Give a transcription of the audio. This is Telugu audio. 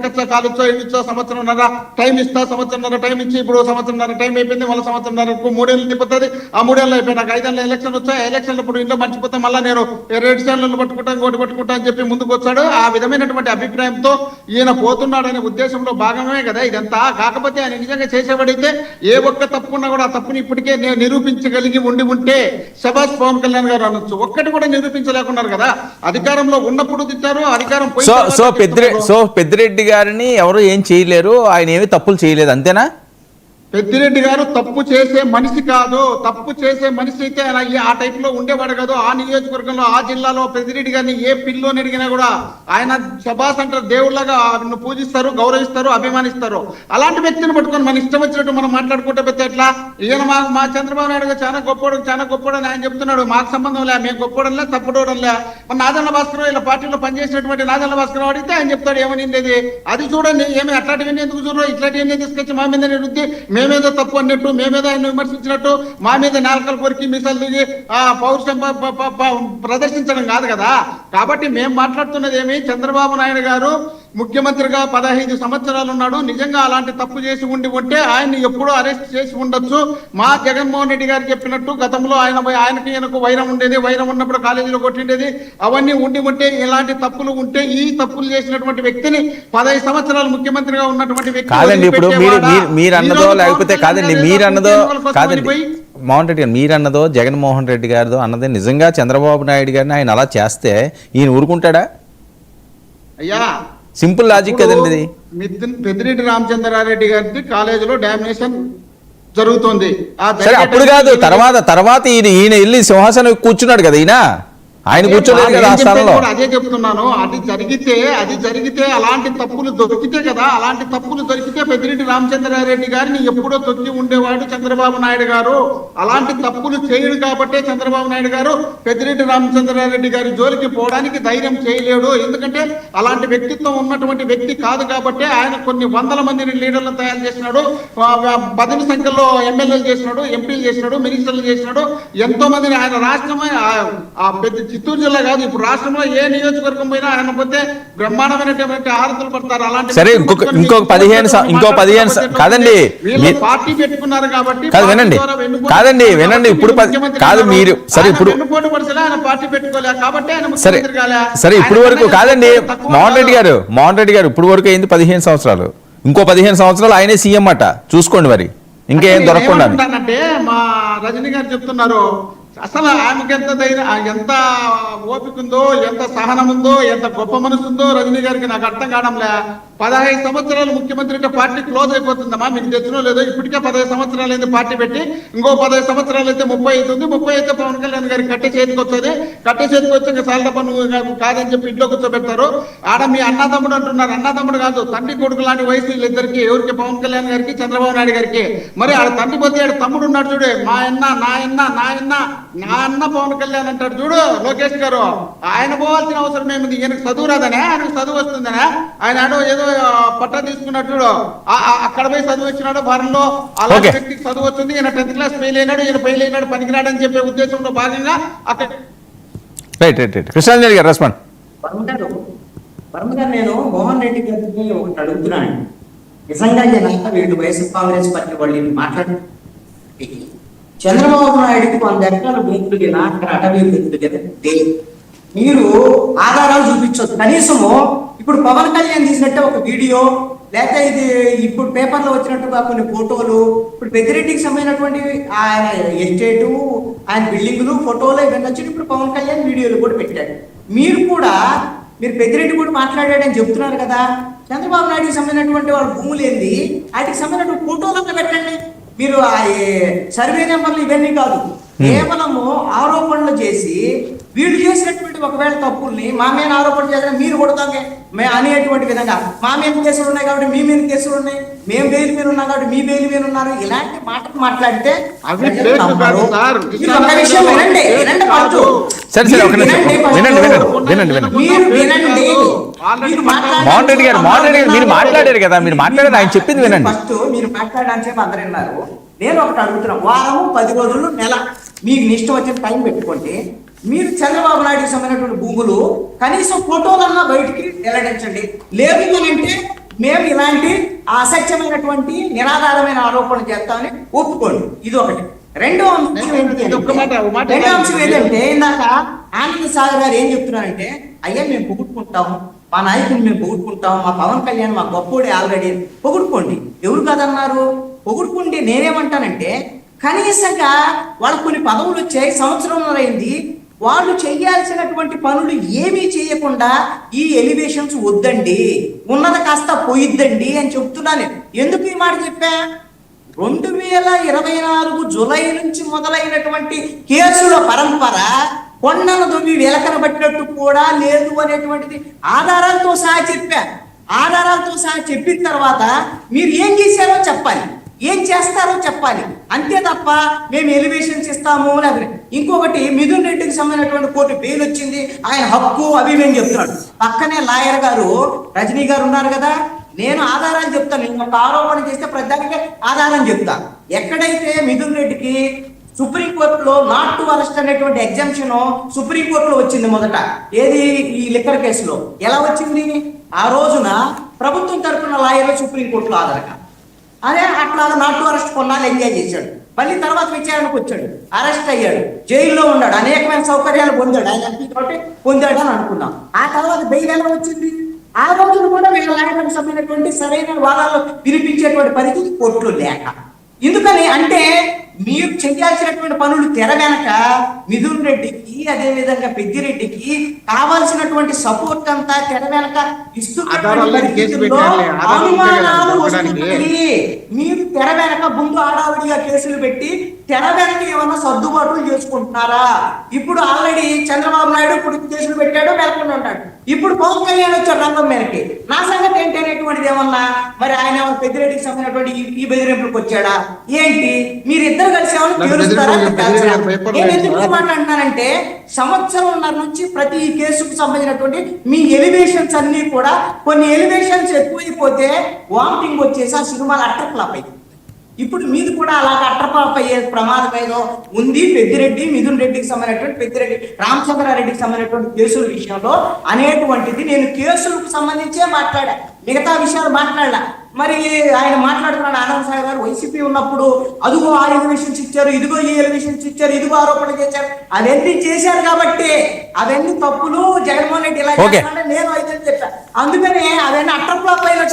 ఎక్కచ్చా కాలుచ్చో ఇచ్చో సంవత్సరంన్నర టైం ఇస్తా, సంవత్సరంన్నర టైం ఇచ్చి ఇప్పుడు సంవత్సరంన్నర టైం అయిపోయింది, మళ్ళీ సంవత్సరంన్నరకు 3 ఏళ్ళు అయిపోతుంది. ఆ 3 ఏళ్ళు అయిపోయి నాకు 5 ఏళ్ళ ఎలక్షన్ వచ్చాయి. ఎలక్షన్లు ఇప్పుడు ఇంట్లో మర్చిపోతే మళ్ళీ నేను రెడ్ స్టాండ్లను పట్టుకుంటా ఇంకోటి పట్టుకుంటా అని చెప్పి ముందుకు వచ్చాడు. ఆ విధమైనటువంటి అభిప్రాయంతో ఈయన పోతున్నాడనే ఉద్దేశంలో భాగమే కదా ఇదంతా. కాకపోతే ఆయన నిజంగా చేసేవాడైతే ఏ ఒక్క తప్పున్నా కూడా ఆ తప్పుని ఇప్పటికే నిరూపించగలిగి ఉంటే శభాష్ పవన్ కళ్యాణ్ గారు అనొచ్చు. ఒక్కటి కూడా నిరూపించలేకున్నారు కదా. అధికారంలో ఉన్నప్పుడు తిట్టారు, అధికారం పెద్దిరెడ్డి గారిని ఎవరు ఏం చేయలేరు, ఆయన ఏమి తప్పులు చేయలేదు, అంతేనా? పెద్దిరెడ్డి గారు తప్పు చేసే మనిషి కాదు. తప్పు చేసే మనిషి అయితే ఆయన ఆ టైప్ లో ఉండేవాడు కాదు. ఆ నియోజకవర్గంలో ఆ జిల్లాలో పెద్దిరెడ్డి గారిని ఏ పిల్లోని అడిగినా కూడా ఆయన శభాష్ అంటారు, దేవుళ్ళగా పూజిస్తారు, గౌరవిస్తారు, అభిమానిస్తారు. అలాంటి వ్యక్తిని పట్టుకొని మన ఇష్టం వచ్చినట్టు మనం మాట్లాడుకుంటే పెద్ద ఎట్లా? ఈయన మా చంద్రబాబు నాయుడు గారు చాలా గొప్పోడు అని ఆయన చెప్తున్నాడు. మాకు సంబంధం లే, మేము గొప్పోవడంలే తప్పుడోవడంలే. మన నాదెండ్ల భాస్కర్ ఇలా పార్టీలో పనిచేసినటువంటి నాదెండ్ల భాస్కర్ అడిగితే ఆయన చెప్తాడు ఏమనింది అది చూడండి, ఏమి అట్లాంటివన్నీ ఎందుకు చూడరు, ఇట్లాంటివన్నీ తీసుకొచ్చి మా మీద నిరుద్ది, మేమేదో తప్పు అన్నట్టు, మేమేదో ఆయన విమర్శించినట్టు, మా మీద నాలుకలు కొరికి మిసలు దిగి పౌరుషం ప్రదర్శించడం కాదు కదా. కాబట్టి మేము మాట్లాడుతున్నది ఏమి, చంద్రబాబు నాయుడు గారు ముఖ్యమంత్రిగా 15 సంవత్సరాలు ఉన్నాడు. నిజంగా అలాంటి తప్పు చేసి ఉంటే ఆయన్ని ఎప్పుడూ అరెస్ట్ చేసి ఉండొచ్చు. మా జగన్మోహన్ రెడ్డి గారు చెప్పినట్టు గతంలో ఆయనకి ఈయనకు వైరం ఉండేది, వైరం ఉన్నప్పుడు కాలేజీలో కొట్టిండేది, అవన్నీ ఉంటే ఇలాంటి తప్పులు ఉంటే ఈ తప్పులు చేసినటువంటి వ్యక్తిని 15 సంవత్సరాలు ముఖ్యమంత్రిగా ఉన్నటువంటి వ్యక్తి కాదండి. ఇప్పుడు మీరు అన్నదో లేకపోతే కాదండి, మీరన్నదో కాదండి మోహన్ రెడ్డి గారు, మీరన్నదో జగన్మోహన్ రెడ్డి గారిదో అన్నది నిజంగా చంద్రబాబు నాయుడు గారిని ఆయన అలా చేస్తే ఈయన ఊరుకుంటాడా? అయ్యా సింపుల్ లాజిక్ కదండి. పెద్దిరెడ్డి రామచంద్రారెడ్డి గారి కాలేజీలో డామినేషన్ జరుగుతుంది. సరే అప్పుడు కాదు, తర్వాత ఈయన వెళ్ళి సింహాసనం కూర్చున్నాడు కదా, ఆయన కూర్చోలేదు కదా ఆ స్థానంలో. అదే చెప్తున్నాను, అది జరిగితే అలాంటి తప్పులు దొరికితే కదా, అలాంటి తప్పులు దొరికితే పెద్దిరెడ్డి రామచంద్రారెడ్డి గారిని ఎప్పుడో తొక్కి ఉండేవాడు చంద్రబాబు నాయుడు గారు. అలాంటి తప్పులు చేయడు కాబట్టే చంద్రబాబు నాయుడు గారు పెద్దిరెడ్డి రామచంద్రారెడ్డి గారి జోలికి పోవడానికి ధైర్యం చేయలేడు. ఎందుకంటే అలాంటి వ్యక్తిత్వం ఉన్నటువంటి వ్యక్తి కాదు కాబట్టి ఆయన కొన్ని వందల మందిని లీడర్లను తయారు చేసినాడు, 10 సంఖ్యలో ఎమ్మెల్యేలు చేసినాడు, ఎంపీలు చేసినాడు, మినిస్టర్లు చేసినాడు, ఎంతో మందిని ఆయన రాష్ట్రమే పెద్ద చిత్తూరు జిల్లా కాదు, ఇప్పుడు రాష్ట్రంలో ఏ నియోజకవర్గం పోయినా ఆయన పోతే బ్రహ్మాండమైనటువంటి ఆరతులు పడతారు. అలాంటి సరే ఇంకో 15 కాదండి, పార్టీ పెట్టుకున్నారు కాబట్టి వినండి ఇప్పుడు కాదు మీరు సరే ఇప్పుడు ఆయన పార్టీ పెట్టుకోలేదు కాబట్టి ఆయన సరే ఇప్పుడు వరకు కాదండి మోహన్ రెడ్డి గారు ఇప్పుడు వరకు అయింది 15 సంవత్సరాలు, ఇంకో 15 సంవత్సరాలు ఆయనే సీఎం అట, చూసుకోండి మరి ఇంకేం దొరకకుండా. అంటే మా రజనీ గారు చెప్తున్నారు, అసలు ఆమెకి ఎంత ఓపిక ఉందో, ఎంత సహనం ఉందో, ఎంత గొప్ప మనసు ఉందో రజనీ గారికి నాకు అర్థం కావడంలే. 15 సంవత్సరాలు ముఖ్యమంత్రి అంటే పార్టీ క్లోజ్ అయిపోతుందమ్మా, మీకు తెచ్చినో లేదో. ఇప్పటికే 15 సంవత్సరాలు అయింది పార్టీ పెట్టి, ఇంకో 15 సంవత్సరాలు అయితే 30 అవుతుంది. 30 అయితే పవన్ కళ్యాణ్ గారికి కట్టె చేతికి వస్తుంది. కట్టె చేతికి వచ్చి ఇంకా సాల పన్ను కాదని చెప్పి ఇంట్లో కూర్చోబెడతారు. ఆడ మీ అన్నదమ్ముడు అంటున్నారు, అన్నదమ్ముడు కాదు, తండ్రి కొడుకు లాంటి వయసు వీళ్ళిద్దరికి, ఎవరికి పవన్ కళ్యాణ్ గారికి, చంద్రబాబు నాయుడు గారికి. మరి ఆడ తండ్రి పోతే ఆడ తమ్ముడు ఉన్నాడు చూడే, మా అన్న పవన్ కళ్యాణ్ అంటాడు చూడు లోకేష్ గారు. ఆయన పోవాల్సిన అవసరం ఏమింది? ఈయనకు చదువు రాదనే, ఆయనకు చదువు వస్తుందనే, ఆయన ఏదో పట్టా తీసుకున్నాడు చూడు, అక్కడ పోయి చదువు వచ్చినాడు వారంలో, అలాంటి వ్యక్తికి చదువు వస్తుంది. ఈయన 10th క్లాస్ ఫెయిల్ అయినాడు, ఈయన ఫెయిల్ అయినాడు, పనికిరాడు అని చెప్పే ఉద్దేశంలో భాగంగా అక్కడ కృష్ణాంజలి గారు రెస్పాండ్. వర్మ గారు, నేను మోహన్ రెడ్డి గారిని ఒకటి అడుగుతున్నాను. నిజంగా వీళ్ళు వైఎస్ఆర్ కాంగ్రెస్ పార్టీ వాళ్ళు మాట్లాడి చంద్రబాబు నాయుడుకి 100 ఎకరాల భూములు కదా, అక్కడ అటవీ భూములు కదా, మీరు ఆధారాలు చూపించవచ్చు. కనీసము ఇప్పుడు పవన్ కళ్యాణ్ తీసినట్టే ఒక వీడియో, లేకపోతే ఇది ఇప్పుడు పేపర్లో వచ్చినట్టుగా కొన్ని ఫోటోలు, ఇప్పుడు పెద్దిరెడ్డికి సంబంధించినటువంటి ఆయన ఎస్టేటు, ఆయన బిల్డింగులు, ఫోటోలు ఇవన్నీ వచ్చి ఇప్పుడు పవన్ కళ్యాణ్ వీడియోలు కూడా పెట్టాడు. మీరు పెద్దిరెడ్డి కూడా మాట్లాడాడని చెప్తున్నారు కదా, చంద్రబాబు నాయుడుకి సంబంధించినటువంటి వాళ్ళ భూములు ఏంది, వాటికి సంబంధించినటువంటి ఫోటోలు పెట్టండి. మీరు సర్వే నెంబర్లు ఇవన్నీ కాదు, కేవలము ఆరోపణలు చేసి వీళ్ళు చేసినటువంటి ఒకవేళ తప్పుల్ని మా మీద ఆరోపణ చేసిన మీరు కొడతామే అనేటువంటి విధంగా మా మీద కేసులు ఉన్నాయి కాబట్టి మీ మీద కేసులు ఉన్నాయి, మేము బెయిల్ మీద ఉన్నాం కాబట్టి మీ బెయిల్ మీద ఉన్నారు, ఇలాంటి మాటలు మాట్లాడితే మోహన్ రెడ్డి గారు మీరు మాట్లాడారు కదా, మీరు మాట్లాడారు, ఆయన చెప్పింది వినండి. ఫస్ట్ మీరు మాట్లాడడానికి చెప్పి అందరు విన్నారు. నేను ఒకటి అడుగుతున్నా, వారం 10 రోజులు నెల మీకు ఇష్టం వచ్చిన టైం పెట్టుకోండి. మీరు చంద్రబాబు నాయుడుకి సంబంధించినటువంటి భూములు కనీసం ఫోటోలన్నా బయటికి వెల్లడించండి. లేదు అంటే మీదట ఇలాంటి అసత్యమైనటువంటి నిరాధారమైన ఆరోపణలు చేస్తామని ఒప్పుకోండి. ఇది ఒకటి. రెండో అంశం ఏంటి ఇది ఒక్క మాట, ఒక మాట రెండో అంశం ఏంటంటే ఇందాక ఆనంద్ సాగర్ గారు ఏం చెప్తున్నారంటే, అయ్యా మేము పొగుడుకుంటాము, మా నాయకుని మేము పొగుడుకుంటాం, మా పవన్ కళ్యాణ్ మా గొప్పోడే ఆల్రెడీ పొగుడుకోండి. ఎవరు కాదన్నారు? పొగుడుకుంటే నేనేమంటానంటే, కనీసంగా వాళ్ళకు కొన్ని పదవులు వచ్చాయి, సంవత్సరంన్నర అయింది, వాళ్ళు చేయాల్సినటువంటి పనులు ఏమీ చేయకుండా ఈ ఎలివేషన్స్ వద్దండి, ఉన్నది కాస్త పోయిద్దండి అని చెప్తున్నాను. ఎందుకు ఈ మాట చెప్పా? 2024 జూలై నుంచి మొదలైనటువంటి కేసుల పరంపర కొండను దొమ్మి వెలకన పట్టినట్టు కూడా లేదు అనేటువంటిది ఆధారాలతో సహా చెప్పా. ఆధారాలతో సహా చెప్పిన తర్వాత మీరు ఏం చేశారో చెప్పాలి, ఏం చేస్తారో చెప్పాలి. అంతే తప్ప మేము ఎలివేషన్స్ ఇస్తాము లేకపోతే ఇంకొకటి మిథున్ రెడ్డికి సంబంధించినటువంటి కోర్టు బెయిల్ వచ్చింది, ఆయన హక్కు అవి మేము చెప్తున్నాడు. పక్కనే లాయర్ గారు రజనీ గారు ఉన్నారు కదా, నేను ఆధారాలు చెప్తాను. నేను ఒక ఆరోపణ చేస్తే ప్రతిదానికి ఆధారం చెప్తా. ఎక్కడైతే మిథున్ రెడ్డికి సుప్రీంకోర్టులో నాట్ టు అరెస్ట్ అనేటువంటి ఎగ్జామ్షన్ సుప్రీంకోర్టులో వచ్చింది మొదట, ఏది ఈ లిక్కర్ కేసులో ఎలా వచ్చింది? ఆ రోజున ప్రభుత్వం తరఫున లాయర్ సుప్రీంకోర్టులో ఆధారంగా అదే అట్లా నాట్ టు అరెస్ట్ కొన్నాళ్ళు ఎంజాయ్ చేశాడు. మళ్ళీ తర్వాత విచారణకు వచ్చాడు, అరెస్ట్ అయ్యాడు, జైల్లో ఉన్నాడు, అనేకమైన సౌకర్యాలు పొందాడు, ఆయన ఎంపీ కాబట్టి పొందాడు అని అనుకున్నాం. ఆ తర్వాత బెయిల్ ఎలా వచ్చింది? ఆ రోజున కూడా వీళ్ళ లాయర్లకు సంబంధించినటువంటి సరైన వాదాలు వినిపించేటువంటి పరిస్థితి కోర్టులో లేక. ఎందుకని అంటే మీరు చేయాల్సినటువంటి పనులు తెర వెనక మిథున్ రెడ్డికి అదేవిధంగా పెద్దిరెడ్డికి కావాల్సినటువంటి సపోర్ట్ అంతా తెర వెనక అనుమానాలు వస్తున్నాయి. మీరు తెర వెనక ముందు ఆడావిడిగా కేసులు పెట్టి తెర వెనక ఏమన్నా సర్దుబాట్లు చేసుకుంటున్నారా? ఇప్పుడు ఆల్రెడీ చంద్రబాబు నాయుడు ఇప్పుడు కేసులు పెట్టాడు, మేల్కొని ఉంటాడు. ఇప్పుడు పవన్ కళ్యాణ్ వచ్చాడు రంగం మేరకి. నా సంగతి ఏంటి అనేటువంటిది ఏమన్నా మరి ఆయన పెద్దిరెడ్డికి సంబంధించినటువంటి ఈ బెదిరింపులకు వచ్చాడా ఏంటి? మీరిద్దరు కలిసి ఏమన్నా తెలుస్తారా? నేను ఎందుకు మాట్లాడుతున్నానంటే సంవత్సరంన్నర నుంచి ప్రతి కేసుకు సంబంధించినటువంటి మీ ఎలివేషన్స్ అన్ని కూడా కొన్ని ఎలివేషన్స్ ఎక్కువైపోతే వామిటింగ్ వచ్చేసి ఆ సినిమాలు అట్టర్ ఫ్లాప్ అయింది. ఇప్పుడు మీది కూడా అలాగ అట్టర్ అయ్యే ప్రమాదం ఏదో ఉంది. పెద్దిరెడ్డి మిథున్ రెడ్డికి సంబంధించినటువంటి పెద్దిరెడ్డి రామచంద్రారెడ్డికి సంబంధించినటువంటి కేసుల విషయంలో అనేటువంటిది నేను కేసులకు సంబంధించే మాట్లాడా, మిగతా విషయాలు మాట్లాడలా. మరి ఆయన మాట్లాడుతున్నాడు ఆనంద్ సాగర్ గారు, వైసీపీ ఉన్నప్పుడు అదిగో ఆ ఎలివేషన్స్ ఇచ్చారు, ఇదిగో ఈ ఎలివేషన్స్ ఇచ్చారు, ఇదిగో ఆరోపణ చేశారు, అవన్నీ చేశారు కాబట్టి అవన్నీ తప్పులు. జగన్మోహన్ రెడ్డి ఇలా నేను అయితే చెప్పాను, అందుకనే అవన్నీ అట్టర్ ఫ్లాప్ అయిన